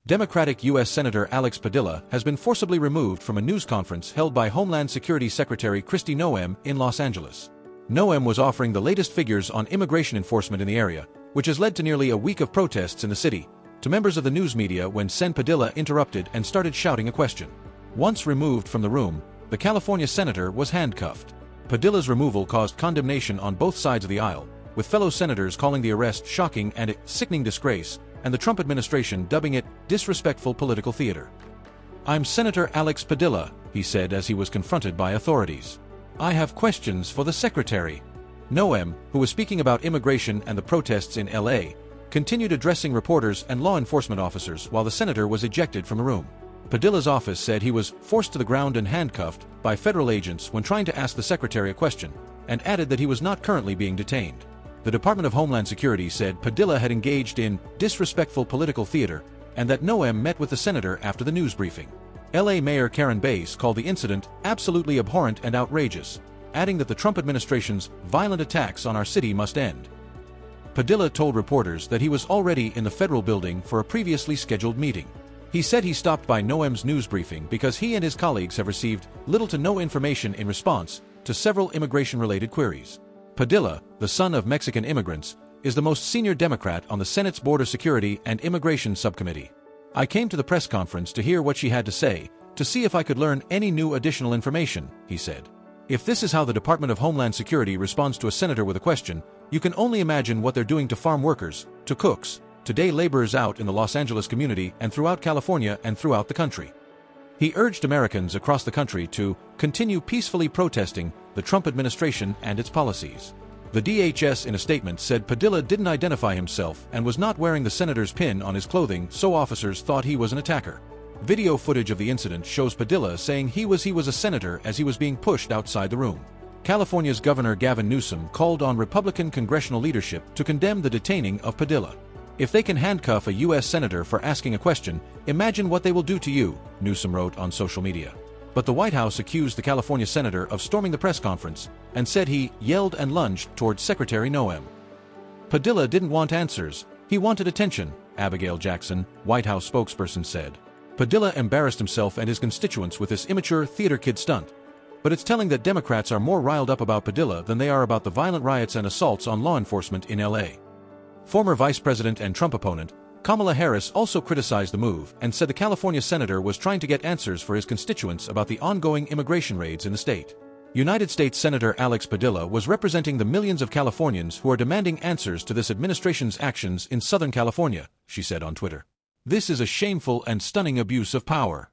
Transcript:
Democratic U.S. Senator Alex Padilla has been forcibly removed from a news conference held by Homeland Security Secretary Kristi Noem in Los Angeles. Noem was offering the latest figures on immigration enforcement in the area, which has led to nearly a week of protests in the city, to members of the news media when Sen Padilla interrupted and started shouting a question. Once removed from the room, the California senator was handcuffed. Padilla's removal caused condemnation on both sides of the aisle, with fellow senators calling the arrest shocking and a sickening disgrace, and the Trump administration dubbing it disrespectful political theater. "I'm Senator Alex Padilla," he said as he was confronted by authorities. "I have questions for the secretary." Noem, who was speaking about immigration and the protests in LA, continued addressing reporters and law enforcement officers while the senator was ejected from the room. Padilla's office said he was forced to the ground and handcuffed by federal agents when trying to ask the secretary a question, and added that he was not currently being detained. The Department of Homeland Security said Padilla had engaged in disrespectful political theater and that Noem met with the senator after the news briefing. LA Mayor Karen Bass called the incident absolutely abhorrent and outrageous, adding that the Trump administration's violent attacks on our city must end. Padilla told reporters that he was already in the federal building for a previously scheduled meeting. He said he stopped by Noem's news briefing because he and his colleagues have received little to no information in response to several immigration-related queries. Padilla, the son of Mexican immigrants, is the most senior Democrat on the Senate's Border Security and Immigration Subcommittee. "I came to the press conference to hear what she had to say, to see if I could learn any new additional information," he said. If this is how the Department of Homeland Security responds to a senator with a question, you can only imagine what they're doing to farm workers, to cooks, to day laborers out in the Los Angeles community and throughout California and throughout the country. He urged Americans across the country to continue peacefully protesting the Trump administration and its policies. The DHS in a statement said Padilla didn't identify himself and was not wearing the senator's pin on his clothing, so officers thought he was an attacker. Video footage of the incident shows Padilla saying he was a senator as he was being pushed outside the room. California's Governor Gavin Newsom called on Republican congressional leadership to condemn the detaining of Padilla. "If they can handcuff a U.S. senator for asking a question, imagine what they will do to you," Newsom wrote on social media. But the White House accused the California senator of storming the press conference and said he yelled and lunged towards Secretary Noem. Padilla didn't want answers, he wanted attention, Abigail Jackson, White House spokesperson, said. Padilla embarrassed himself and his constituents with this immature theater kid stunt. But it's telling that Democrats are more riled up about Padilla than they are about the violent riots and assaults on law enforcement in LA. Former Vice President and Trump opponent Kamala Harris also criticized the move and said the California senator was trying to get answers for his constituents about the ongoing immigration raids in the state. United States Senator Alex Padilla was representing the millions of Californians who are demanding answers to this administration's actions in Southern California, she said on Twitter. "This is a shameful and stunning abuse of power.